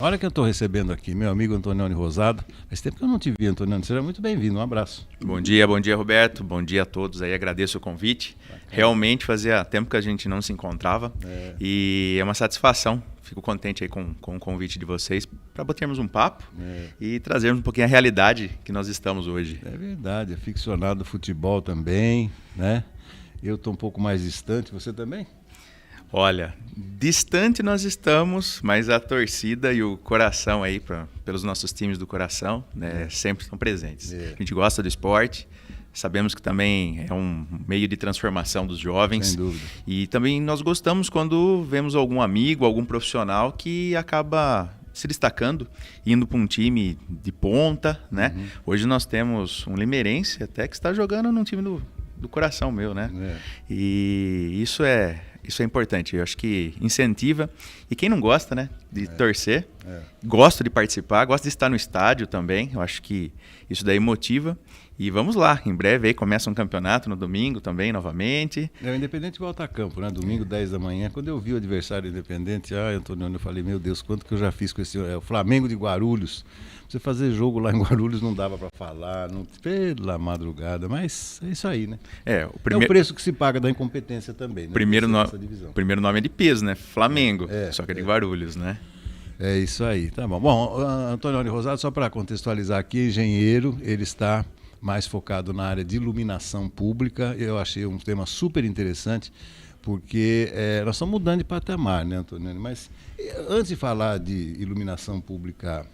Olha que eu estou recebendo aqui, meu amigo Antonioni Rosado. Faz tempo que eu não te vi, Antonioni. Seja muito bem-vindo, um abraço. Bom dia, Roberto. Bom dia a todos aí, agradeço o convite. Realmente fazia tempo que a gente não se encontrava e é uma satisfação. Fico contente aí com o convite de vocês para batermos um papo e trazermos um pouquinho a realidade que nós estamos hoje. É verdade, aficionado do futebol também, né? Eu estou um pouco mais distante, você também? Olha, distante nós estamos, mas a torcida e o coração aí, pelos nossos times do coração, né, sempre estão presentes. A gente gosta do esporte, sabemos que também é um meio de transformação dos jovens. Sem dúvida. E também nós gostamos quando vemos algum amigo, algum profissional que acaba se destacando, indo para um time de ponta, né? Hoje nós temos um limeirense até que está jogando num time do coração meu, né? E isso é importante, eu acho que incentiva. E quem não gosta, né, de torcer, gosta de participar, gosta de estar no estádio também, eu acho que isso daí motiva. E vamos lá, em breve aí começa um campeonato no domingo também, novamente. O Independente volta a campo, né? Domingo, 10 da manhã. Quando eu vi o adversário Independente, Antonioni, eu falei, meu Deus, quanto que eu já fiz com esse... o Flamengo de Guarulhos. Você fazer jogo lá em Guarulhos não dava para falar, pela madrugada, mas é isso aí, né? É o preço que se paga da incompetência também, né? Primeiro nome é de peso, né? Flamengo, só que é de Guarulhos, né? É isso aí, tá bom. Bom, Antonioni Rosado, só para contextualizar aqui, engenheiro, ele está mais focado na área de iluminação pública. Eu achei um tema super interessante, porque nós estamos mudando de patamar, né, Antonioni? Mas antes de falar de iluminação pública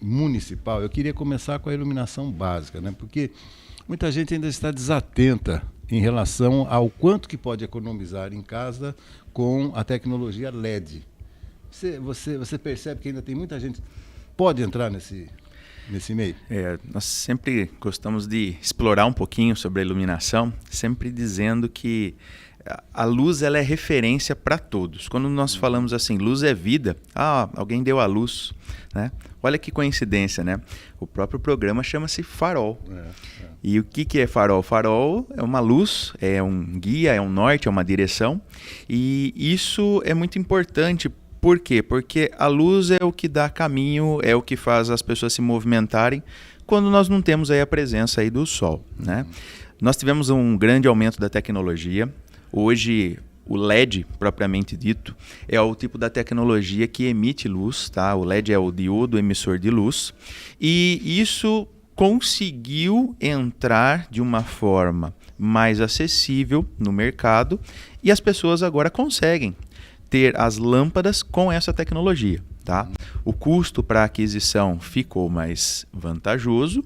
municipal, eu queria começar com a iluminação básica, né? Porque muita gente ainda está desatenta em relação ao quanto que pode economizar em casa com a tecnologia LED. Você percebe que ainda tem muita gente que pode entrar nesse meio? Nós sempre gostamos de explorar um pouquinho sobre a iluminação, sempre dizendo que a luz ela é referência para todos. Quando nós falamos assim, luz é vida, alguém deu a luz, né? Olha que coincidência, né? O próprio programa chama-se Farol. E o que é farol? Farol é uma luz, é um guia, é um norte, é uma direção. E isso é muito importante. Por quê? Porque a luz é o que dá caminho, é o que faz as pessoas se movimentarem quando nós não temos aí a presença aí do sol, né? Nós tivemos um grande aumento da tecnologia. Hoje, o LED, propriamente dito, é o tipo da tecnologia que emite luz, tá? O LED é o diodo emissor de luz. E isso conseguiu entrar de uma forma mais acessível no mercado e as pessoas agora conseguem ter as lâmpadas com essa tecnologia, tá? O custo para aquisição ficou mais vantajoso,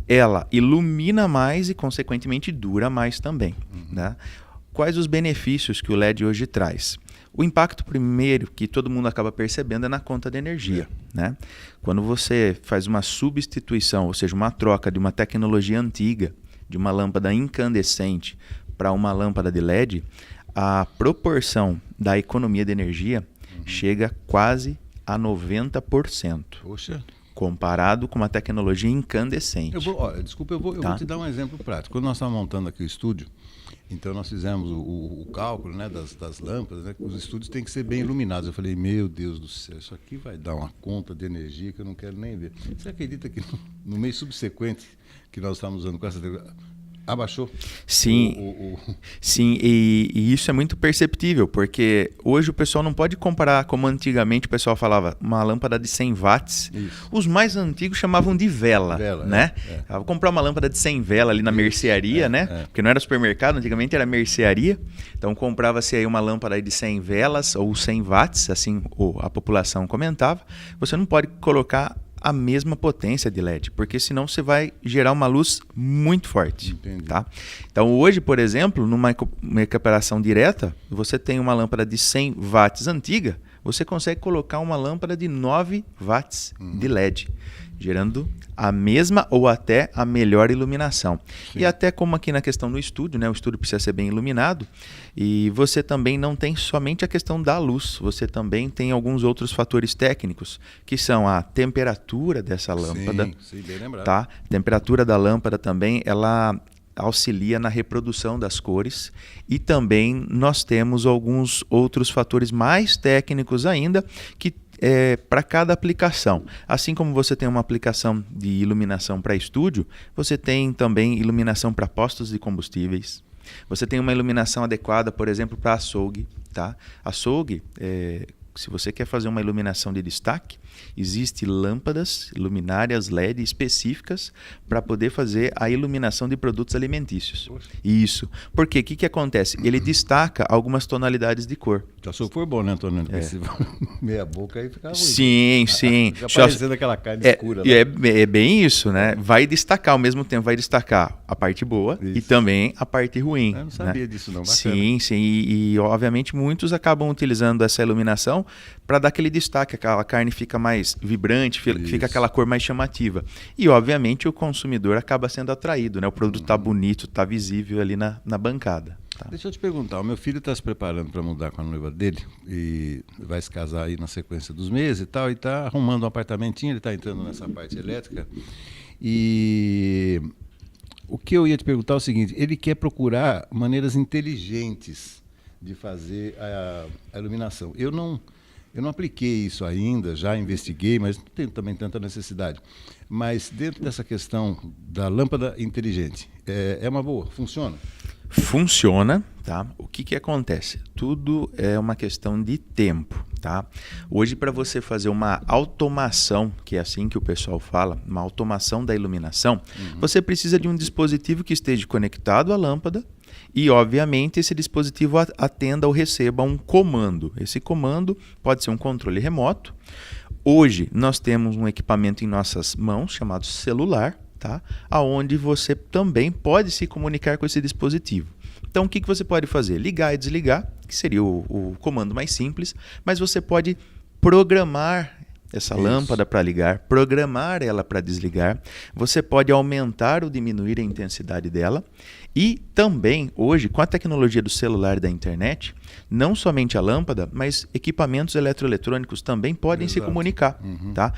ela ilumina mais e, consequentemente, dura mais também, né? Quais os benefícios que o LED hoje traz? O impacto primeiro que todo mundo acaba percebendo é na conta de energia, né? Quando você faz uma substituição, ou seja, uma troca de uma tecnologia antiga, de uma lâmpada incandescente para uma lâmpada de LED, a proporção da economia de energia chega quase a 90%. Poxa. Comparado com uma tecnologia incandescente. Eu vou te dar um exemplo prático. Quando nós estávamos montando aqui o estúdio, então nós fizemos o cálculo, né, das lâmpadas, né, que os estúdios têm que ser bem iluminados. Eu falei, meu Deus do céu, isso aqui vai dar uma conta de energia que eu não quero nem ver. Você acredita que no mês subsequente que nós estávamos usando com essa tecnologia, abaixou? Sim, sim, e isso é muito perceptível, porque hoje o pessoal não pode comparar como antigamente o pessoal falava, uma lâmpada de 100 watts. Isso. Os mais antigos chamavam de vela, né? Vou comprar uma lâmpada de 100 vela ali na mercearia, né? Porque não era supermercado, antigamente era mercearia. Então comprava-se aí uma lâmpada de 100 velas ou 100 watts, assim a população comentava. Você não pode colocar a mesma potência de LED, porque senão você vai gerar uma luz muito forte. Tá? Então hoje, por exemplo, numa equiparação direta, você tem uma lâmpada de 100 watts antiga, você consegue colocar uma lâmpada de 9 watts de LED, gerando a mesma ou até a melhor iluminação. Sim. E até como aqui na questão do estúdio, né? O estúdio precisa ser bem iluminado e você também não tem somente a questão da luz, você também tem alguns outros fatores técnicos, que são a temperatura dessa lâmpada. Sim, bem lembrado. Tá? A temperatura da lâmpada também, ela auxilia na reprodução das cores e também nós temos alguns outros fatores mais técnicos ainda que para cada aplicação. Assim como você tem uma aplicação de iluminação para estúdio, você tem também iluminação para postos de combustíveis. Você tem uma iluminação adequada, por exemplo, para açougue. Tá? Açougue, se você quer fazer uma iluminação de destaque, existem lâmpadas, luminárias LED específicas para poder fazer a iluminação de produtos alimentícios. Poxa. Isso. Porque o que acontece? Ele destaca algumas tonalidades de cor. Se o açougue for bom, né, Antônio? Meia boca aí fica ruim. Sim, sim. Fica parecendo aquela carne escura. É bem isso, né? Vai destacar, ao mesmo tempo, vai destacar a parte boa e também a parte ruim. Eu não sabia disso não, bacana. Sim, sim. E, obviamente, muitos acabam utilizando essa iluminação para dar aquele destaque. Aquela carne fica mais vibrante, fica aquela cor mais chamativa. E, obviamente, o consumidor acaba sendo atraído, né? O produto está bonito, está visível ali na bancada. Tá. Deixa eu te perguntar, o meu filho está se preparando para mudar com a noiva dele e vai se casar aí na sequência dos meses e tal, e está arrumando um apartamentinho, ele está entrando nessa parte elétrica. E o que eu ia te perguntar é o seguinte, ele quer procurar maneiras inteligentes de fazer a iluminação. Eu não apliquei isso ainda, já investiguei, mas não tenho também tanta necessidade. Mas dentro dessa questão da lâmpada inteligente, é uma boa? Funciona? Funciona, tá? O que acontece? Tudo é uma questão de tempo, tá? Hoje, para você fazer uma automação, que é assim que o pessoal fala, uma automação da iluminação, você precisa de um dispositivo que esteja conectado à lâmpada e, obviamente, esse dispositivo atenda ou receba um comando. Esse comando pode ser um controle remoto. Hoje, nós temos um equipamento em nossas mãos chamado celular, tá? Aonde você também pode se comunicar com esse dispositivo. Então, o que você pode fazer? Ligar e desligar, que seria o comando mais simples, mas você pode programar essa lâmpada para ligar, programar ela para desligar, você pode aumentar ou diminuir a intensidade dela e também, hoje, com a tecnologia do celular e da internet, não somente a lâmpada, mas equipamentos eletroeletrônicos também podem se comunicar. Tá?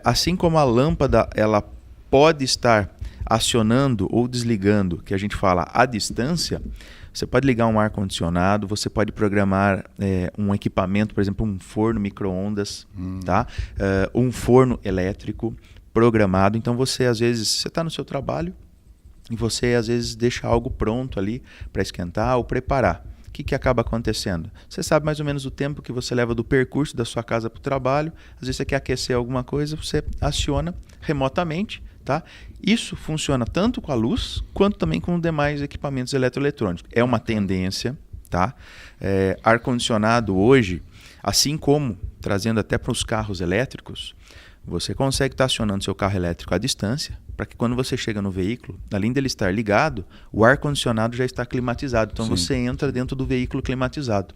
Assim como a lâmpada, ela pode estar acionando ou desligando, que a gente fala à distância, você pode ligar um ar-condicionado, você pode programar um equipamento, por exemplo, um forno micro-ondas, tá? Um forno elétrico programado. Então, você às vezes está no seu trabalho e você às vezes deixa algo pronto ali para esquentar ou preparar. O que acaba acontecendo? Você sabe mais ou menos o tempo que você leva do percurso da sua casa para o trabalho. Às vezes você quer aquecer alguma coisa, você aciona remotamente. Tá? Isso funciona tanto com a luz quanto também com os demais equipamentos eletroeletrônicos. É uma tendência. Tá? Ar-condicionado hoje, assim como trazendo até para os carros elétricos, você consegue estar acionando seu carro elétrico à distância para que quando você chega no veículo, além dele estar ligado, o ar-condicionado já está climatizado. Então você entra dentro do veículo climatizado.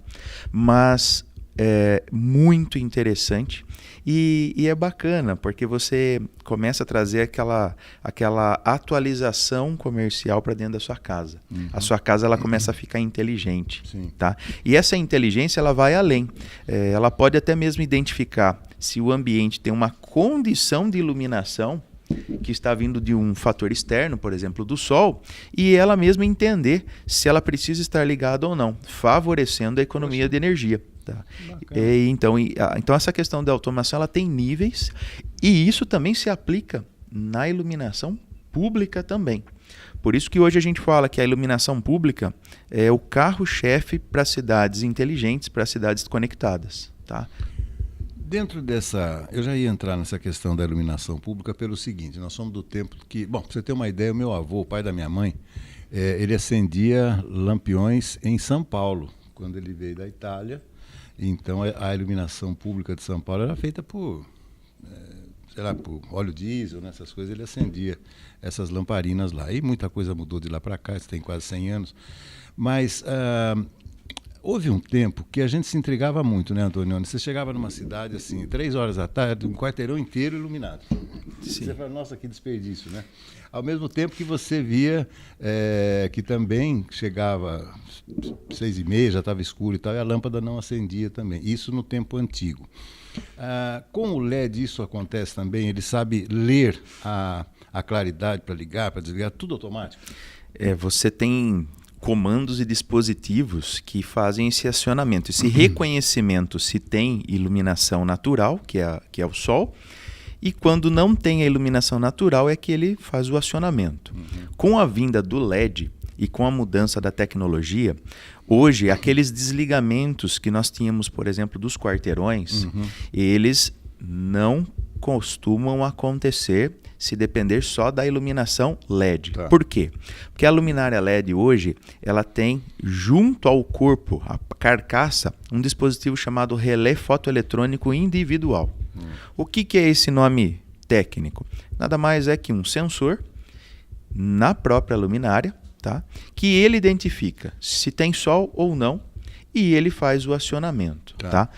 Mas é muito interessante e é bacana porque você começa a trazer aquela atualização comercial para dentro da sua casa. A sua casa ela começa a ficar inteligente. Tá? E essa inteligência ela vai além. Ela pode até mesmo identificar se o ambiente tem uma condição de iluminação que está vindo de um fator externo, por exemplo, do sol, e ela mesma entender se ela precisa estar ligada ou não, favorecendo a economia de energia. Tá? Então essa questão da automação ela tem níveis e isso também se aplica na iluminação pública também. Por isso que hoje a gente fala que a iluminação pública é o carro-chefe para cidades inteligentes, para cidades conectadas. Tá? Dentro dessa, eu já ia entrar nessa questão da iluminação pública pelo seguinte, nós somos do tempo que, bom, para você ter uma ideia, o meu avô, o pai da minha mãe, ele acendia lampiões em São Paulo, quando ele veio da Itália. Então a iluminação pública de São Paulo era feita por, por óleo diesel, né, essas coisas, ele acendia essas lamparinas lá. E muita coisa mudou de lá para cá, isso tem quase 100 anos. Mas houve um tempo que a gente se entregava muito, né, Antônio? Você chegava numa cidade, assim, 3 horas da tarde, um quarteirão inteiro iluminado. Sim. Você fala, nossa, que desperdício, né? Ao mesmo tempo que você via que também chegava 6h30, já estava escuro e tal, e a lâmpada não acendia também. Isso no tempo antigo. Com o LED isso acontece também? Ele sabe ler a claridade para ligar, para desligar, tudo automático? Você tem comandos e dispositivos que fazem esse acionamento, esse reconhecimento se tem iluminação natural, que é o sol, e quando não tem a iluminação natural é que ele faz o acionamento. Com a vinda do LED e com a mudança da tecnologia, hoje aqueles desligamentos que nós tínhamos, por exemplo, dos quarteirões, eles não costumam acontecer se depender só da iluminação LED. Tá. Por quê? Porque a luminária LED hoje, ela tem junto ao corpo, a carcaça, um dispositivo chamado relé fotoeletrônico individual. O que é esse nome técnico? Nada mais é que um sensor na própria luminária, tá? Que ele identifica se tem sol ou não e ele faz o acionamento. Tá?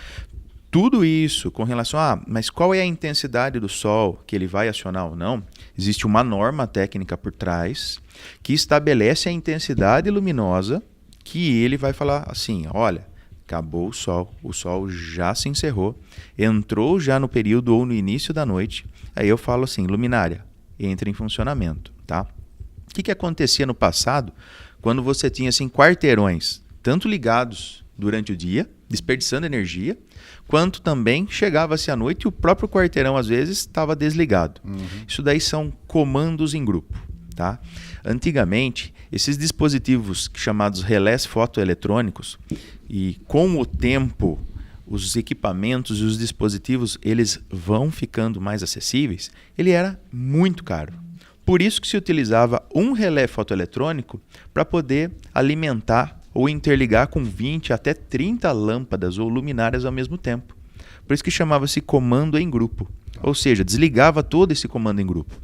Tudo isso com relação a, mas qual é a intensidade do sol que ele vai acionar ou não? Existe uma norma técnica por trás que estabelece a intensidade luminosa que ele vai falar assim, olha, acabou o sol já se encerrou, entrou já no período ou no início da noite, aí eu falo assim, luminária, entra em funcionamento, tá? O que acontecia no passado quando você tinha assim quarteirões, tanto ligados durante o dia, desperdiçando energia, quanto também chegava-se à noite e o próprio quarteirão às vezes estava desligado. Isso daí são comandos em grupo. Tá? Antigamente, esses dispositivos chamados relés fotoeletrônicos, e com o tempo os equipamentos e os dispositivos eles vão ficando mais acessíveis, ele era muito caro. Por isso que se utilizava um relé fotoeletrônico para poder alimentar ou interligar com 20 até 30 lâmpadas ou luminárias ao mesmo tempo. Por isso que chamava-se comando em grupo. Ou seja, desligava todo esse comando em grupo.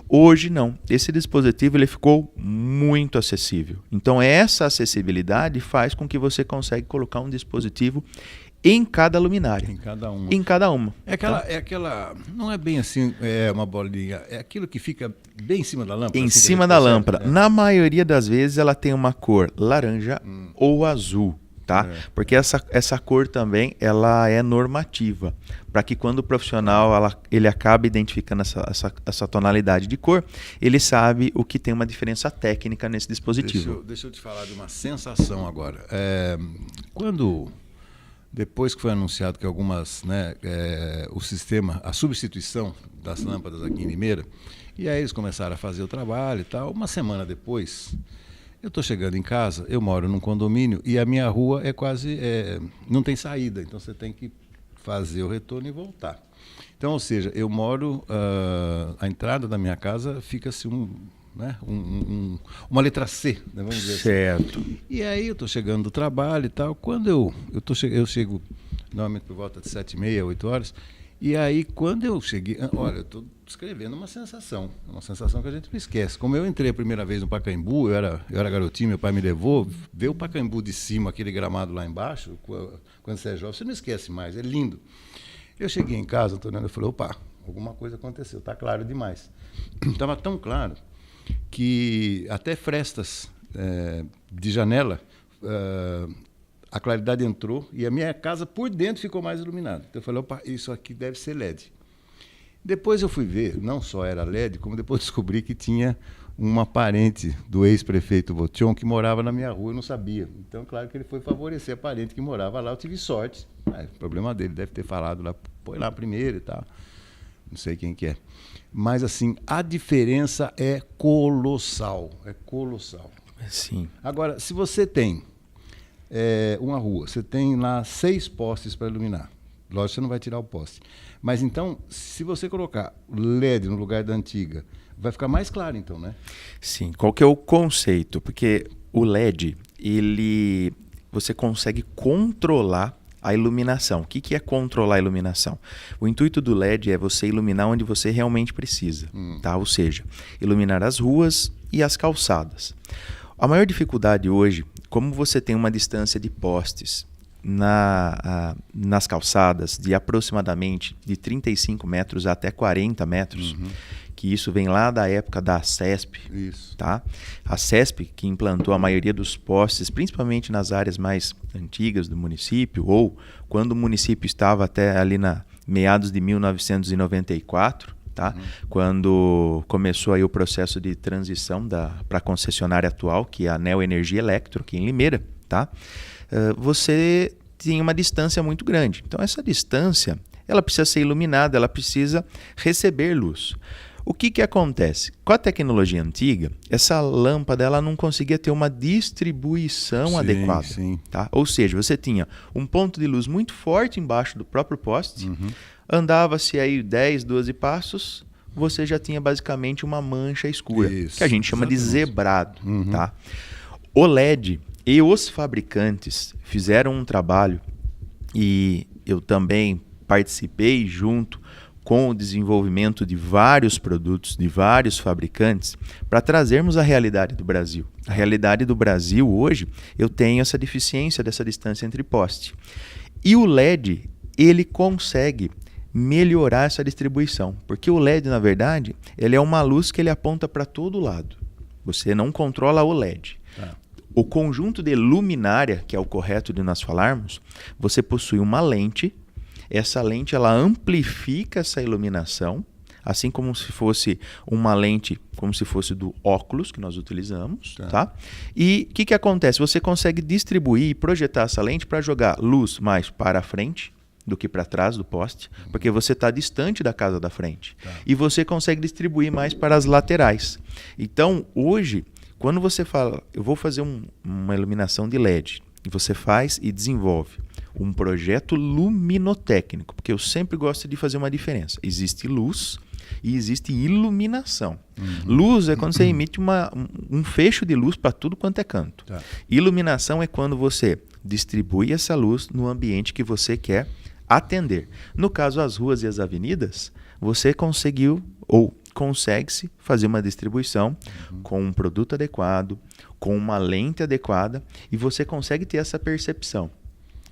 Hoje não. Esse dispositivo ele ficou muito acessível. Então essa acessibilidade faz com que você consiga colocar um dispositivo em cada luminária. Em cada uma. Em cada uma. É aquela, não é bem assim, é uma bolinha, é aquilo que fica bem em cima da lâmpada. Em assim cima da lâmpada. Na maioria das vezes ela tem uma cor laranja ou azul, tá? Porque essa cor também ela é normativa, para que quando o profissional ele acaba identificando essa tonalidade de cor, ele sabe o que tem uma diferença técnica nesse dispositivo. Deixa eu te falar de uma sensação agora. Depois que foi anunciado que algumas, o sistema, a substituição das lâmpadas aqui em Limeira, e aí eles começaram a fazer o trabalho e tal, uma semana depois, eu estou chegando em casa, eu moro num condomínio e a minha rua não tem saída, então você tem que fazer o retorno e voltar. Então, ou seja, eu moro, a entrada da minha casa fica-se uma letra C, né, vamos dizer certo. Assim. E aí eu estou chegando do trabalho e tal, quando eu chego normalmente por volta de 7h30, 8 horas, e aí quando eu cheguei, olha, eu estou descrevendo uma sensação que a gente não esquece. Como eu entrei a primeira vez no Pacaembu, eu era garotinho, meu pai me levou, ver o Pacaembu de cima, aquele gramado lá embaixo, quando você é jovem, você não esquece mais, é lindo. Eu cheguei em casa, eu falei, opa, alguma coisa aconteceu, está claro demais. Estava tão claro que até frestas de janela, a claridade entrou e a minha casa por dentro ficou mais iluminada. Então eu falei, opa, isso aqui deve ser LED. Depois eu fui ver, não só era LED, como depois descobri que tinha uma parente do ex-prefeito Botion que morava na minha rua, eu não sabia. Então, claro que ele foi favorecer a parente que morava lá, eu tive sorte. Problema dele, deve ter falado lá, põe lá primeiro e tal. Não sei quem que é. Mas, assim, a diferença é colossal. É colossal. Sim. Agora, se você tem uma rua, você tem lá 6 postes para iluminar. Lógico, você não vai tirar o poste. Mas, então, se você colocar LED no lugar da antiga, vai ficar mais claro, então, né? Sim. Qual que é o conceito? Porque o LED, você consegue controlar a iluminação. O que é controlar a iluminação? O intuito do LED é você iluminar onde você realmente precisa, tá? Ou seja, iluminar as ruas e as calçadas. A maior dificuldade hoje, como você tem uma distância de postes nas calçadas de aproximadamente de 35 metros até 40 metros, que isso vem lá da época da CESP. Isso. Tá? A CESP, que implantou a maioria dos postes, principalmente nas áreas mais antigas do município, ou quando o município estava até ali na meados de 1994, tá? Quando começou aí o processo de transição para a concessionária atual, que é a Neo Energia Electro, aqui em Limeira, tá? Você tinha uma distância muito grande. Então, essa distância, ela precisa ser iluminada, ela precisa receber luz. O que acontece? Com a tecnologia antiga, essa lâmpada ela não conseguia ter uma distribuição adequada. Sim. Tá? Ou seja, você tinha um ponto de luz muito forte embaixo do próprio poste, andava-se aí 10, 12 passos, você já tinha basicamente uma mancha escura, que a gente chama de zebrado. Tá? O LED e os fabricantes fizeram um trabalho, e eu também participei junto com o desenvolvimento de vários produtos, de vários fabricantes, para trazermos a realidade do Brasil. A realidade do Brasil hoje, eu tenho essa deficiência dessa distância entre poste. E o LED, ele consegue melhorar essa distribuição, porque o LED, na verdade, ele é uma luz que ele aponta para todo lado. Você não controla o LED. O conjunto de luminária, que é o correto de nós falarmos, você possui uma lente. Essa lente ela amplifica essa iluminação, assim como se fosse uma lente, como se fosse do óculos que nós utilizamos. Tá? E o que acontece? Você consegue distribuir e projetar essa lente para jogar luz mais para frente do que para trás do poste, porque você está distante da casa da frente. E você consegue distribuir mais para as laterais. Então, hoje, quando você fala, eu vou fazer uma iluminação de LED, e você faz e desenvolve um projeto luminotécnico, porque eu sempre gosto de fazer uma diferença. Existe luz e existe iluminação. Luz é quando você emite um fecho de luz para tudo quanto é canto. Iluminação é quando você distribui essa luz no ambiente que você quer atender. No caso, as ruas e as avenidas, você conseguiu ou consegue-se fazer uma distribuição com um produto adequado, com uma lente adequada, e você consegue ter essa percepção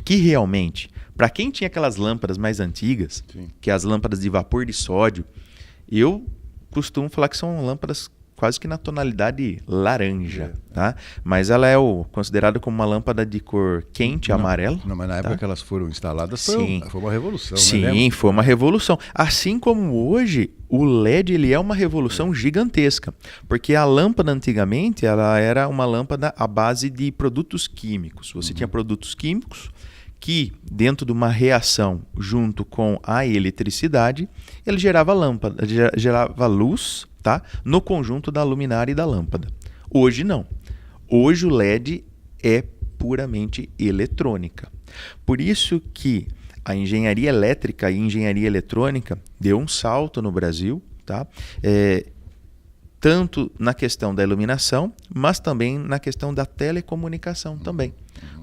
que realmente, para quem tinha aquelas lâmpadas mais antigas, que é as lâmpadas de vapor de sódio, eu costumo falar que são lâmpadas quase que na tonalidade laranja, tá? Mas ela é considerada como uma lâmpada de cor quente, amarelo. Não, mas na época que elas foram instaladas foi uma revolução. Sim, foi uma revolução. Assim como hoje, o LED ele é uma revolução gigantesca, porque a lâmpada antigamente ela era uma lâmpada à base de produtos químicos. Você tinha produtos químicos que, dentro de uma reação junto com a eletricidade, ele gerava lâmpada, gerava luz, tá? No conjunto da luminária e da lâmpada. Hoje não. Hoje o LED é puramente eletrônica. Por isso que a engenharia elétrica e engenharia eletrônica deu um salto no Brasil, tá? Tanto na questão da iluminação, mas também na questão da telecomunicação também.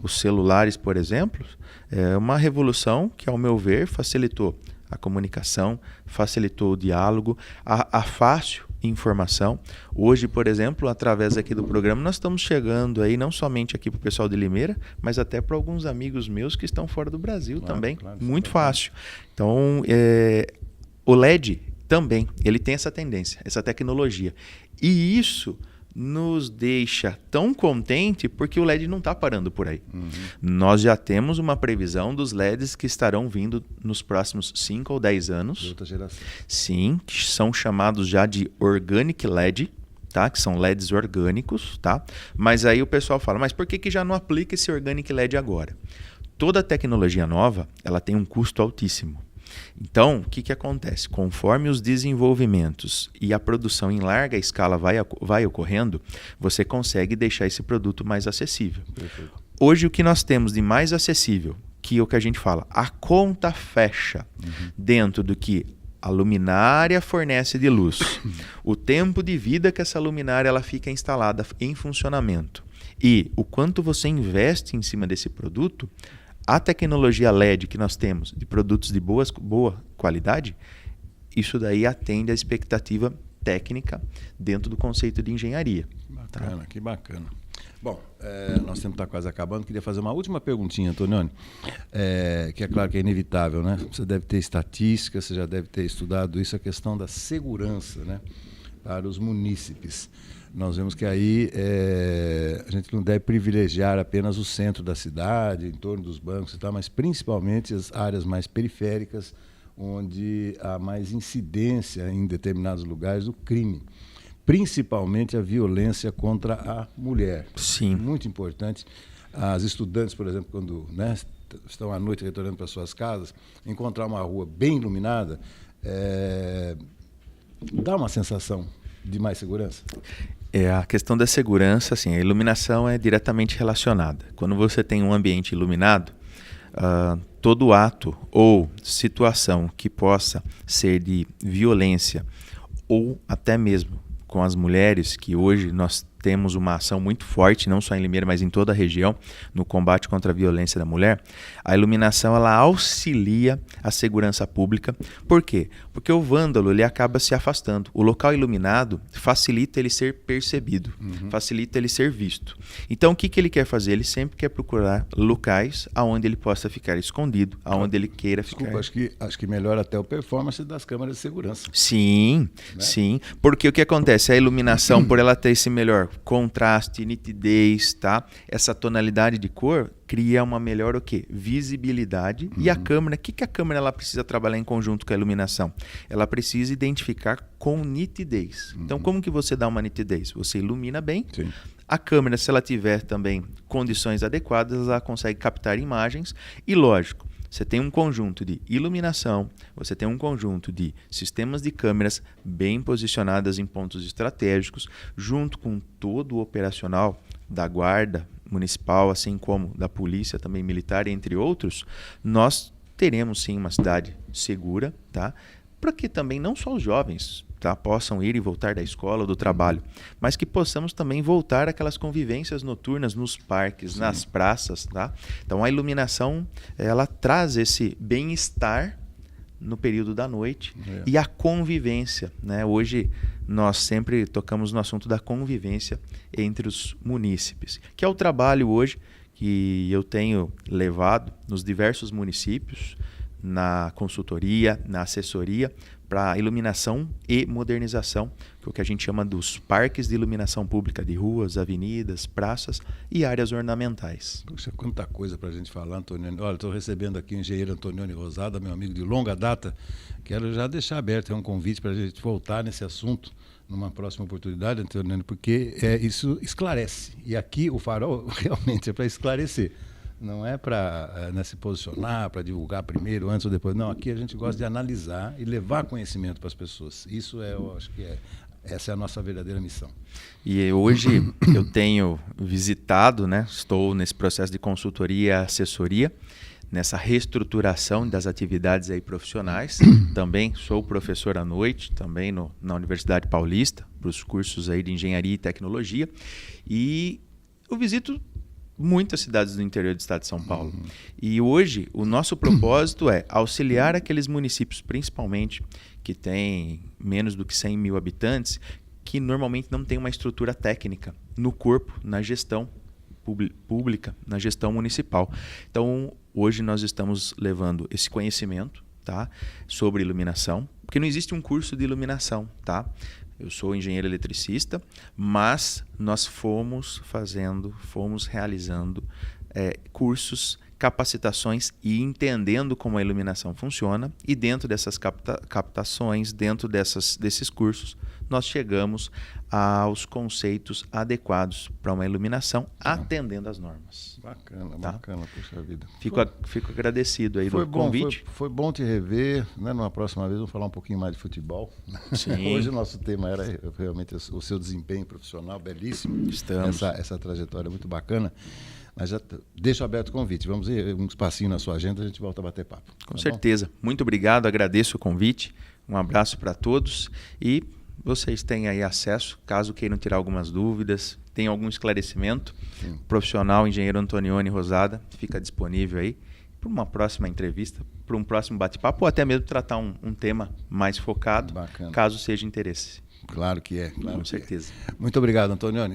Os celulares, por exemplo, é uma revolução que, ao meu ver, facilitou a comunicação, facilitou o diálogo, a fácil informação. Hoje, por exemplo, através aqui do programa, nós estamos chegando aí não somente aqui para o pessoal de Limeira, mas até para alguns amigos meus que estão fora do Brasil também. Muito fácil. Então, o LED também, ele tem essa tendência, essa tecnologia. E isso nos deixa tão contente porque o LED não está parando por aí. Nós já temos uma previsão dos LEDs que estarão vindo nos próximos 5 ou 10 anos. De outra geração. Sim, que são chamados já de Organic LED, tá? Que são LEDs orgânicos, tá? Mas aí o pessoal fala, mas por que já não aplica esse Organic LED agora? Toda tecnologia nova, ela tem um custo altíssimo. Então, o que acontece? Conforme os desenvolvimentos e a produção em larga escala vai ocorrendo, você consegue deixar esse produto mais acessível. Perfeito. Hoje, o que nós temos de mais acessível, que é o que a gente fala, a conta fecha dentro do que a luminária fornece de luz, o tempo de vida que essa luminária ela fica instalada em funcionamento e o quanto você investe em cima desse produto, a tecnologia LED que nós temos de produtos de boa qualidade, isso daí atende à expectativa técnica dentro do conceito de engenharia. Bacana, tá? Que bacana. Bom, nosso tempo está quase acabando. Queria fazer uma última perguntinha, Antonioni, que é claro que é inevitável, né? Você deve ter estatística, você já deve ter estudado isso, a questão da segurança, né, para os munícipes. Nós vemos que aí a gente não deve privilegiar apenas o centro da cidade, em torno dos bancos e tal, mas principalmente as áreas mais periféricas, onde há mais incidência em determinados lugares do crime, principalmente a violência contra a mulher. Sim. Muito importante. As estudantes, por exemplo, quando estão à noite retornando para suas casas, encontrar uma rua bem iluminada dá uma sensação de mais segurança? A questão da segurança, assim, a iluminação é diretamente relacionada. Quando você tem um ambiente iluminado, todo ato ou situação que possa ser de violência ou até mesmo com as mulheres, que hoje nós temos uma ação muito forte, não só em Limeira, mas em toda a região, no combate contra a violência da mulher, a iluminação ela auxilia a segurança pública. Por quê? Porque o vândalo ele acaba se afastando. O local iluminado facilita ele ser percebido, facilita ele ser visto. Então, o que ele quer fazer? Ele sempre quer procurar locais onde ele possa ficar escondido, aonde ele queira ficar. Acho que melhora até a performance das câmeras de segurança. Sim, né? Sim. Porque o que acontece? A iluminação, por ela ter esse melhor contraste, nitidez, tá? Essa tonalidade de cor cria uma melhor o quê? Visibilidade. E a câmera, o que a câmera ela precisa trabalhar em conjunto com a iluminação? Ela precisa identificar com nitidez. Então, como que você dá uma nitidez? Você ilumina bem. Sim. A câmera, se ela tiver também condições adequadas, ela consegue captar imagens. E lógico, você tem um conjunto de iluminação, você tem um conjunto de sistemas de câmeras bem posicionadas em pontos estratégicos, junto com todo o operacional da guarda municipal, assim como da polícia também militar, entre outros, nós teremos sim uma cidade segura, tá? Para que também não só os jovens, tá, possam ir e voltar da escola ou do trabalho, mas que possamos também voltar àquelas convivências noturnas nos parques, sim, nas praças, tá? Então a iluminação ela traz esse bem-estar no período da noite e a convivência, né? Hoje nós sempre tocamos no assunto da convivência entre os munícipes, que é o trabalho hoje que eu tenho levado nos diversos municípios, na consultoria, na assessoria, para iluminação e modernização, que é o que a gente chama dos parques de iluminação pública de ruas, avenidas, praças e áreas ornamentais. Puxa, quanta coisa para a gente falar, Antonioni. Olha, estou recebendo aqui o engenheiro Antonioni Rosada, meu amigo de longa data. Quero já deixar aberto um convite para a gente voltar nesse assunto numa próxima oportunidade, Antonioni, porque isso esclarece. E aqui o Farol realmente é para esclarecer. Não é para se posicionar, para divulgar primeiro, antes ou depois. Não, aqui a gente gosta de analisar e levar conhecimento para as pessoas. Isso eu acho que essa é a nossa verdadeira missão. E hoje eu tenho visitado, né, estou nesse processo de consultoria e assessoria, nessa reestruturação das atividades aí profissionais. Também sou professor à noite, também na Universidade Paulista, para os cursos aí de engenharia e tecnologia. E eu visito muitas cidades do interior do estado de São Paulo. E hoje o nosso propósito é auxiliar aqueles municípios, principalmente, que têm menos do que 100 mil habitantes, que normalmente não tem uma estrutura técnica no corpo, na gestão pública, na gestão municipal. Então, hoje nós estamos levando esse conhecimento, tá, sobre iluminação, porque não existe um curso de iluminação, tá? Eu sou engenheiro eletricista, mas nós fomos realizando cursos, capacitações e entendendo como a iluminação funciona. E dentro dessas captações, dentro desses cursos, nós chegamos aos conceitos adequados para uma iluminação, atendendo às normas. Bacana, tá? Bacana, puxa vida. Fico agradecido aí do convite. Foi bom te rever, né? Numa próxima vez vamos falar um pouquinho mais de futebol. Sim. Hoje o nosso tema era realmente o seu desempenho profissional, belíssimo. Estamos. Essa trajetória muito bacana. Mas já deixo aberto o convite. Vamos ir um espacinho na sua agenda, a gente volta a bater papo. Com certeza. Bom? Muito obrigado, agradeço o convite. Um abraço para todos e vocês têm aí acesso, caso queiram tirar algumas dúvidas, tem algum esclarecimento, sim, o profissional engenheiro Antonioni Rosada fica disponível aí para uma próxima entrevista, para um próximo bate-papo ou até mesmo tratar um tema mais focado, bacana, caso seja interesse. Claro que é. Claro com certeza. Muito obrigado, Antonioni.